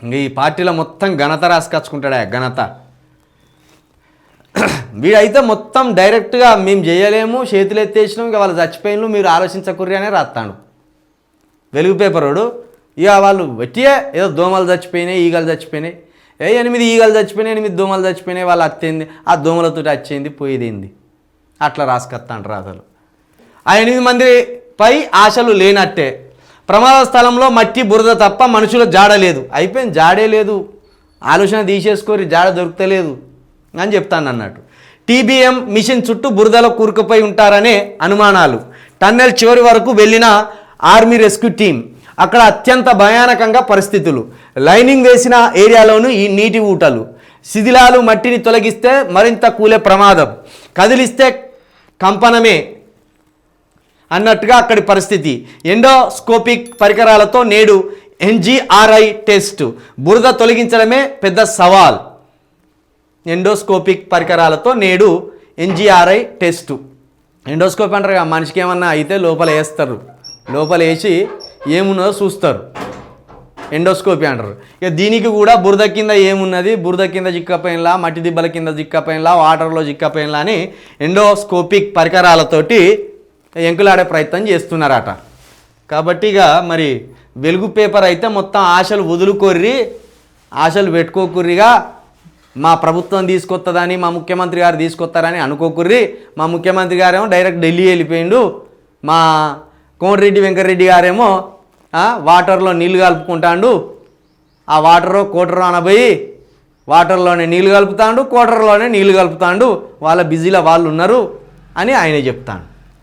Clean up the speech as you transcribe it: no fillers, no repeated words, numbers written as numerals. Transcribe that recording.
ఇంకా ఈ పార్టీలో మొత్తం ఘనత రాసుకొచ్చుకుంటాడా ఘనత. వీడైతే మొత్తం డైరెక్ట్గా మేము చేయలేము, చేతులు ఎత్తేసినాం, ఇక వాళ్ళు చచ్చిపోయిన మీరు ఆలోచించకుర్రి అనే రాస్తాడు వెలుగు పేపరోడు. ఇక వాళ్ళు వట్టియే ఏదో దోమలు చచ్చిపోయినాయి, ఈగలు చచ్చిపోయినాయి, 8 ఈగలు చచ్చిపోయినాయి, 8 దోమలు చచ్చిపోయినాయి, వాళ్ళు అత్తేంది, ఆ దోమలతో వచ్చేయింది పోయేదేంది, అట్లా రాసుకొస్తాంటారు అసలు. ఆ 8 మందిపై ఆశలు లేనట్టే. ప్రమాద స్థలంలో మట్టి బురద తప్ప మనుషుల జాడ లేదు. అయిపోయింది, జాడే లేదు, ఆలోచన తీసేసుకోరి, జాడ దొరుకుతలేదు అని చెప్తాను అన్నట్టు. టీబీఎం మిషన్ చుట్టూ బురదలో కూరుకుపోయి ఉంటారనే అనుమానాలు. టన్నెల్ చివరి వరకు వెళ్ళిన ఆర్మీ రెస్క్యూ టీం. అక్కడ అత్యంత భయానకంగా పరిస్థితులు. లైనింగ్ వేసిన ఏరియాలోనూ ఈ నీటి ఊటలు. శిథిలాలు మట్టిని తొలగిస్తే మరింత కూలే ప్రమాదం, కదిలిస్తే కంపనమే అన్నట్టుగా అక్కడి పరిస్థితి. ఎండోస్కోపిక్ పరికరాలతో నేడు ఎన్జీఆర్ఐ టెస్ట్. బురద తొలగించడమే పెద్ద సవాల్. ఎండోస్కోపిక్ పరికరాలతో నేడు ఎన్జీఆర్ఐ టెస్టు. ఎండోస్కోప్ అంటారు, మనిషికి ఏమన్నా అయితే లోపల వేస్తారు, లోపల వేసి ఏమున్నదో చూస్తారు, ఎండోస్కోపీ అంటారు. ఇక దీనికి కూడా బురద కింద ఏమున్నది, బురద కింద చిక్కపోయినలా, మట్టి దిబ్బల కింద చిక్కపోయినలా, వాటర్లో చిక్కపోయినలా అని ఎండోస్కోపిక్ పరికరాలతోటి ఎంకులాడే ప్రయత్నం చేస్తున్నారట. కాబట్టి ఇక మరి వెలుగు పేపర్ అయితే మొత్తం ఆశలు వదులుకోర్రి, ఆశలు పెట్టుకోకుర్రిగా, మా ప్రభుత్వం తీసుకొస్తుందని, మా ముఖ్యమంత్రి గారు తీసుకొస్తారని అనుకోకుర్రి. మా ముఖ్యమంత్రి గారేమో డైరెక్ట్ ఢిల్లీ వెళ్ళిపోయిండు, మా కోమటిరెడ్డి వెంకటరెడ్డి గారేమో వాటర్లో నీళ్ళు కలుపుకుంటాడు, ఆ వాటరు కోటరు అనబోయి వాటర్లోనే నీళ్ళు కలుపుతాడు, కోటర్లోనే నీళ్ళు కలుపుతాడు, వాళ్ళ బిజీలో వాళ్ళు ఉన్నారు అని ఆయన చెప్తాడు.